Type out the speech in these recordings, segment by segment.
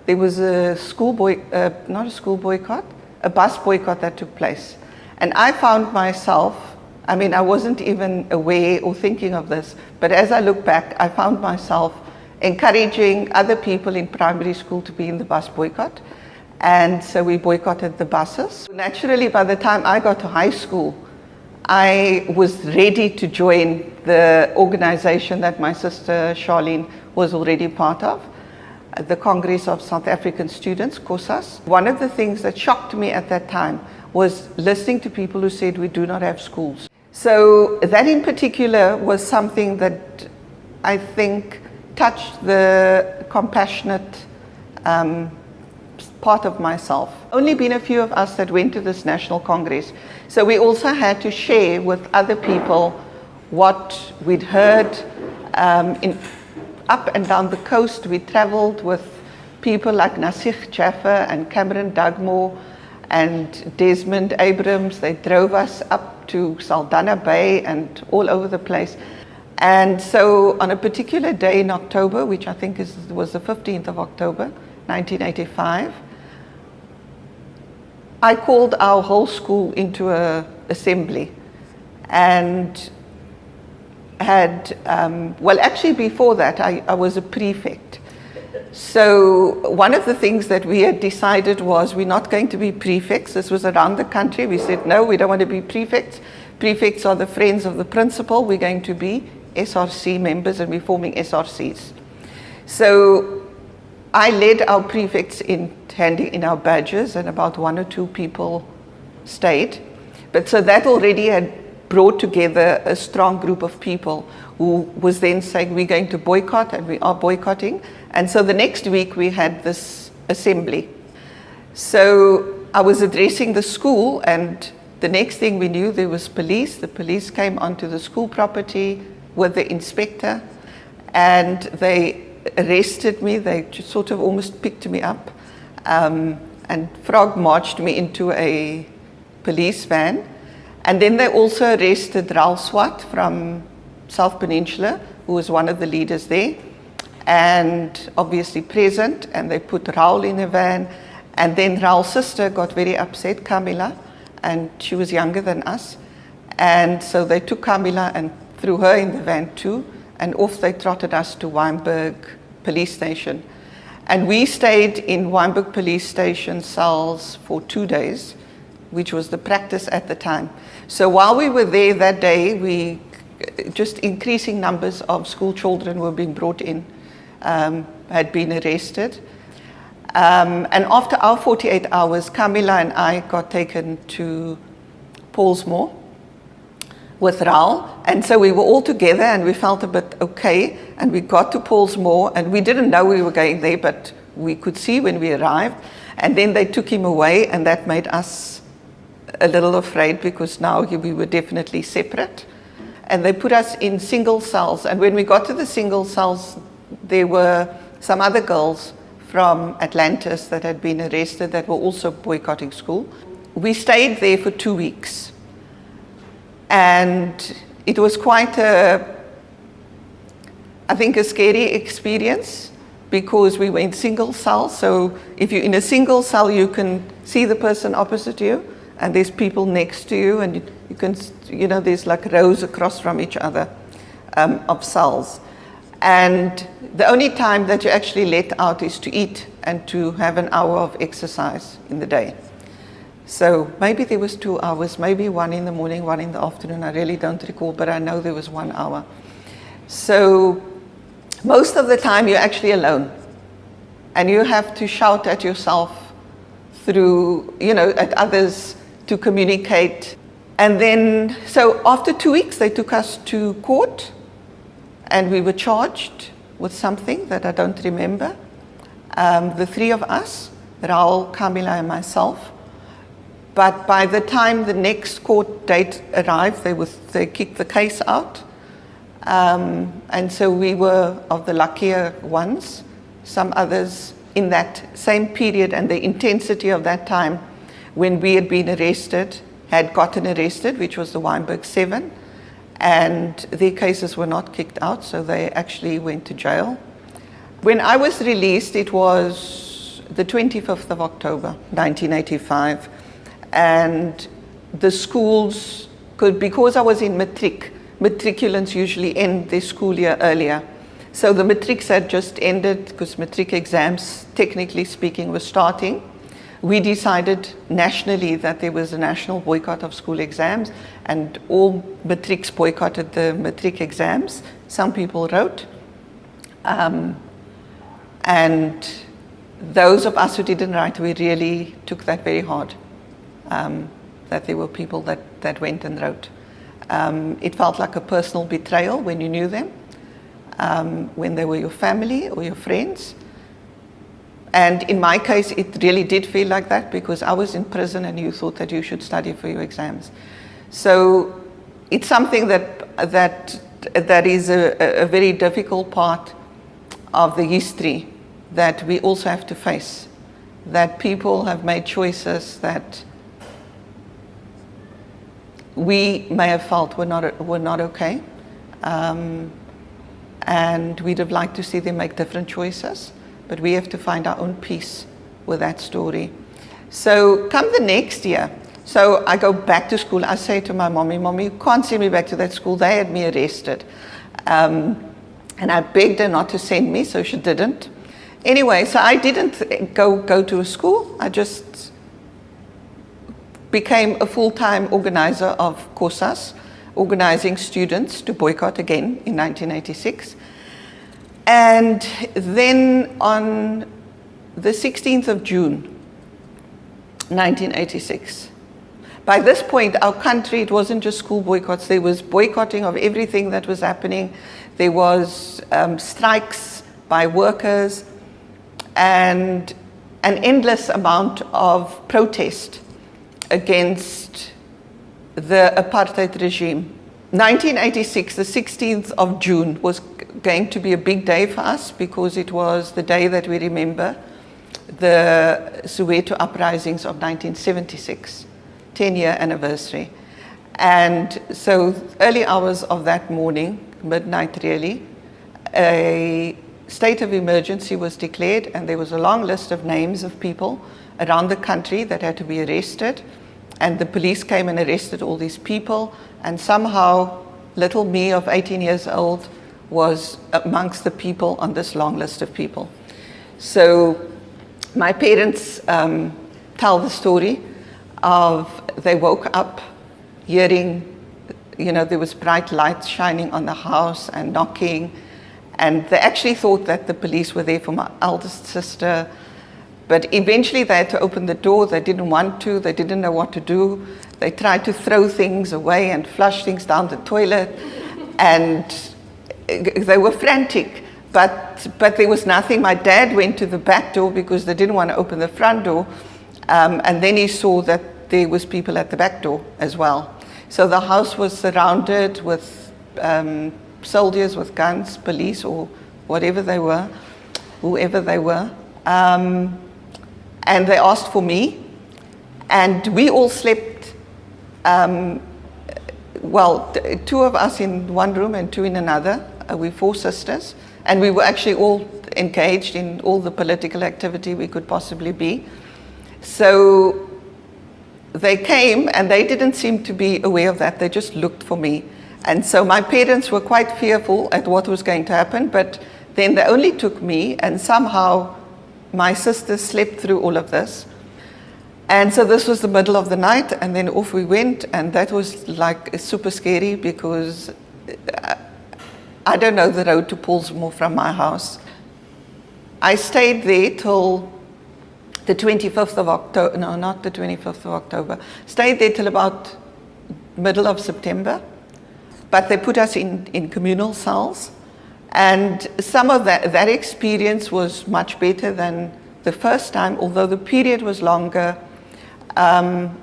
there was a not a school boycott, a bus boycott that took place. And I found myself, I mean, I wasn't even aware or thinking of this, but as I look back, I found myself encouraging other people in primary school to be in the bus boycott. And so we boycotted the buses. Naturally, by the time I got to high school, I was ready to join the organization that my sister Charlene was already part of, the Congress of South African Students, COSAS. One of the things that shocked me at that time was listening to people who said we do not have schools. So that in particular was something that I think touched the compassionate part of myself. Only been a few of us that went to this National Congress. So we also had to share with other people what we'd heard up and down the coast. We traveled with people like Nasir Jaffa and Cameron Dugmore and Desmond Abrams. They drove us up to Saldanha Bay and all over the place. And so on a particular day in October, which I think was the 15th of October, 1985, I called our whole school into an assembly and had, well, actually before that, I was a prefect. So one of the things that we had decided was we're not going to be prefects. This was around the country. We said, no, we don't want to be prefects. Prefects are the friends of the principal. We're going to be SRC members, and we're forming SRCs. So I led our prefects in handing in our badges, and about 1 or 2 people stayed. But so that already had brought together a strong group of people who was then saying, we're going to boycott, and we are boycotting. And so the next week we had this assembly. So I was addressing the school, and the next thing we knew, there was police. The police came onto the school property with the inspector, and they arrested me. They just sort of almost picked me up and frog marched me into a police van. And then they also arrested Raul Swart from South Peninsula, who was one of the leaders there, and obviously present, and they put Raul in a van. And then Raul's sister got very upset, Camilla, and she was younger than us. And so they took Camilla and threw her in the van too, and off they trotted us to Wynberg police station. And we stayed in Wynberg police station cells for 2 days, which was the practice at the time. So while we were there that day, just increasing numbers of school children were being brought in, had been arrested. And after our 48 hours, Camilla and I got taken to Paulsmoor with Raul, and so we were all together and we felt a bit okay, and we got to Paulsmoor, and we didn't know we were going there, but we could see when we arrived. And then they took him away, and that made us a little afraid, because now we were definitely separate. And they put us in single cells, and when we got to the single cells, there were some other girls from Atlantis that had been arrested that were also boycotting school. We stayed there for 2 weeks. And it was quite I think a scary experience, because we were in single cells. So if you're in a single cell, you can see the person opposite you, and there's people next to you, and you can, there's like rows across from each other of cells. And the only time that you actually let out is to eat and to have an hour of exercise in the day. So maybe there was 2 hours, maybe 1 in the morning, 1 in the afternoon. I really don't recall, but I know there was 1 hour. So most of the time you're actually alone, and you have to shout at yourself through, at others to communicate. And then, so after 2 weeks, they took us to court, and we were charged with something that I don't remember. The 3 of us, Raul, Camilla, and myself. But by the time the next court date arrived, they kicked the case out. And so we were of the luckier ones. Some others in that same period and the intensity of that time when we had been arrested, had gotten arrested, which was the Wynberg 7. And their cases were not kicked out, so they actually went to jail. When I was released, it was the 25th of October, 1985. And the schools could, because I was in matric, matriculants usually end their school year earlier. So the matrics had just ended because matric exams, technically speaking, were starting. We decided nationally that there was a national boycott of school exams, and all matrics boycotted the matric exams. Some people wrote. And those of us who didn't write, we really took that very hard, that there were people that went and wrote. It felt like a personal betrayal when you knew them, when they were your family or your friends. And in my case, it really did feel like that because I was in prison and you thought that you should study for your exams. So it's something that is a very difficult part of the history that we also have to face, that people have made choices that we may have felt were not okay, and we'd have liked to see them make different choices, but we have to find our own peace with that story. So come the next year, so I go back to school. I say to my mommy, you can't send me back to that school. They had me arrested. And I begged her not to send me, so she didn't. Anyway, so I didn't go to a school. I just became a full-time organizer of COSAS, organizing students to boycott again in 1986. And then on the 16th of June, 1986, by this point, our country, it wasn't just school boycotts, there was boycotting of everything that was happening. There was strikes by workers and an endless amount of protest against the apartheid regime. 1986, the 16th of June, was going to be a big day for us because it was the day that we remember the Soweto uprisings of 1976, 10-year anniversary. And so early hours of that morning, midnight really, a state of emergency was declared, and there was a long list of names of people around the country that had to be arrested, and the police came and arrested all these people, and somehow little me of 18 years old was amongst the people on this long list of people. So my parents tell the story of they woke up hearing, there was bright lights shining on the house and knocking, and they actually thought that the police were there for my eldest sister, but eventually they had to open the door. They didn't want to, they didn't know what to do. They tried to throw things away and flush things down the toilet, and they were frantic, but there was nothing. My dad went to the back door because they didn't want to open the front door, and then he saw that there was people at the back door as well. So the house was surrounded with soldiers with guns, police or whatever they were, whoever they were, and they asked for me, and we all slept, two of us in one room and two in another. We're four sisters, and we were actually all engaged in all the political activity we could possibly be. So they came, and they didn't seem to be aware of that. They just looked for me. And so my parents were quite fearful at what was going to happen, but then they only took me, and somehow my sister slept through all of this. And so this was the middle of the night, and then off we went, and that was like super scary because I don't know the road to Paulsmoor from my house. I stayed there till the 25th of October, no, not the 25th of October, stayed there till about middle of September, but they put us in communal cells, and some of that experience was much better than the first time, although the period was longer.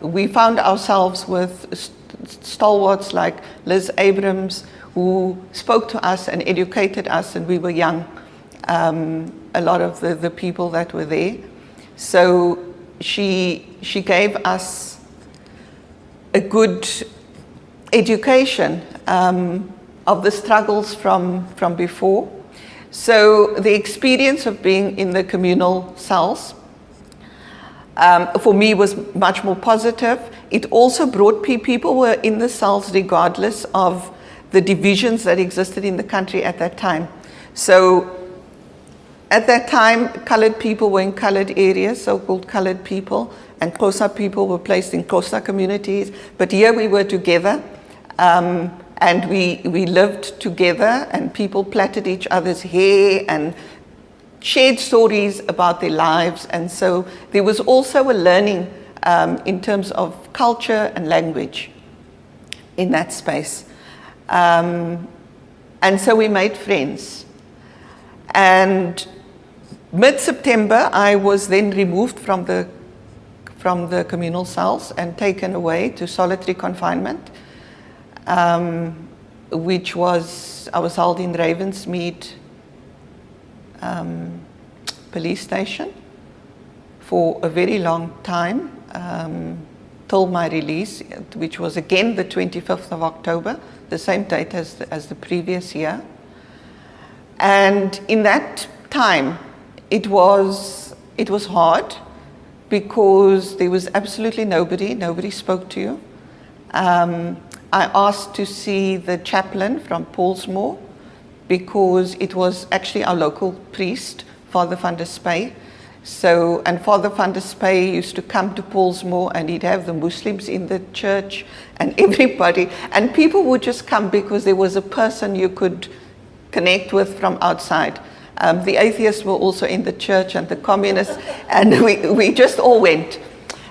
We found ourselves with stalwarts like Liz Abrams, who spoke to us and educated us, and we were young, a lot of the people that were there. So she gave us a good education of the struggles from before. So the experience of being in the communal cells for me was much more positive. It also brought people were in the cells regardless of the divisions that existed in the country at that time. So at that time, colored people were in colored areas, so-called colored people, and Xhosa people were placed in Xhosa communities. But here we were together, and we lived together, and people plaited each other's hair and shared stories about their lives. And so there was also a learning in terms of culture and language in that space. And so we made friends. And mid-September, I was then removed from the communal cells and taken away to solitary confinement, which was, I was held in Ravensmead police station for a very long time, till my release, which was again the 25th of October, the same date as the previous year. And in that time, it was hard because there was absolutely nobody spoke to you. I asked to see the chaplain from Paulsmoor because it was actually our local priest, Father van der Spey. So, and Father van der Spey used to come to Paulsmoor and he'd have the Muslims in the church and everybody. And people would just come because there was a person you could connect with from outside. The atheists were also in the church and the communists, and we just all went.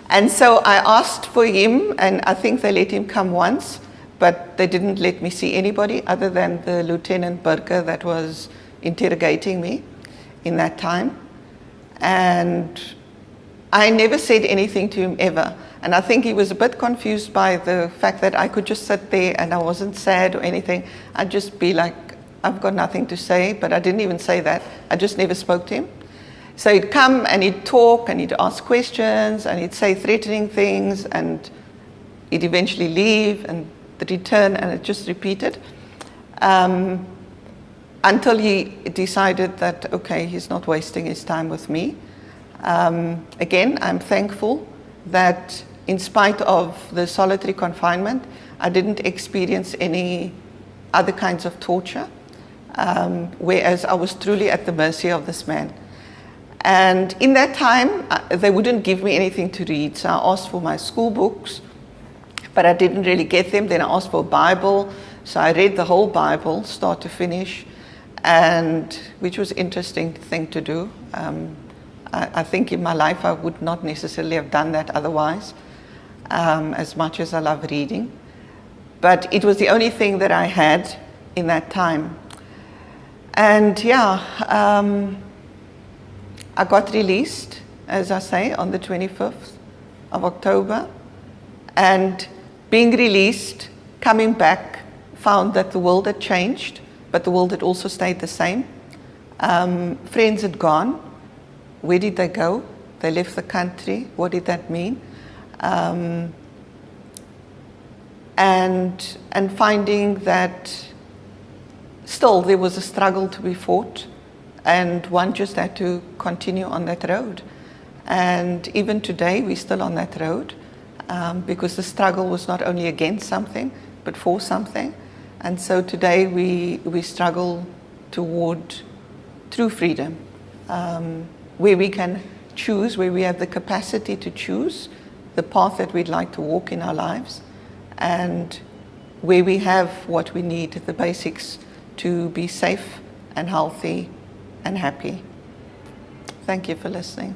And so I asked for him, and I think they let him come once, but they didn't let me see anybody other than the Lieutenant Burger that was interrogating me in that time. And I never said anything to him ever. And I think he was a bit confused by the fact that I could just sit there and I wasn't sad or anything. I'd just be like, I've got nothing to say, but I didn't even say that. I just never spoke to him. So he'd come and he'd talk and he'd ask questions and he'd say threatening things and he'd eventually leave and return, and it just repeated. Until he decided that, okay, he's not wasting his time with me. Again, I'm thankful that in spite of the solitary confinement, I didn't experience any other kinds of torture, whereas I was truly at the mercy of this man. And in that time, they wouldn't give me anything to read, so I asked for my school books, but I didn't really get them. Then I asked for a Bible, so I read the whole Bible, start to finish, and which was an interesting thing to do. I think in my life I would not necessarily have done that otherwise, as much as I love reading. But it was the only thing that I had in that time. And yeah, I got released, as I say, on the 25th of October. And being released, coming back, found that the world had changed, but the world had also stayed the same. Friends had gone. Where did they go? They left the country. What did that mean? And finding that still there was a struggle to be fought, and one just had to continue on that road. And even today, we're still on that road, because the struggle was not only against something, but for something. And so today we struggle toward true freedom, where we can choose, where we have the capacity to choose the path that we'd like to walk in our lives, and where we have what we need, the basics to be safe and healthy and happy. Thank you for listening.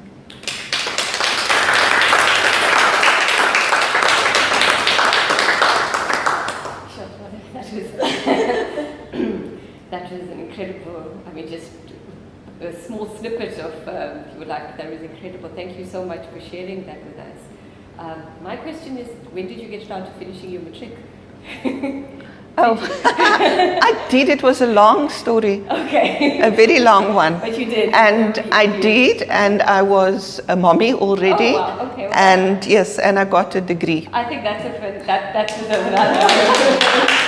That was an incredible, I mean, just a small snippet of your life, but that was incredible. Thank you so much for sharing that with us. My question is, when did you get down to finishing your matric? Oh, I did. It was a long story. Okay. A very long one. But you did. And I did, and I was a mommy already. Oh, wow. Okay. And yes, and I got a degree. I think that's that deserves another.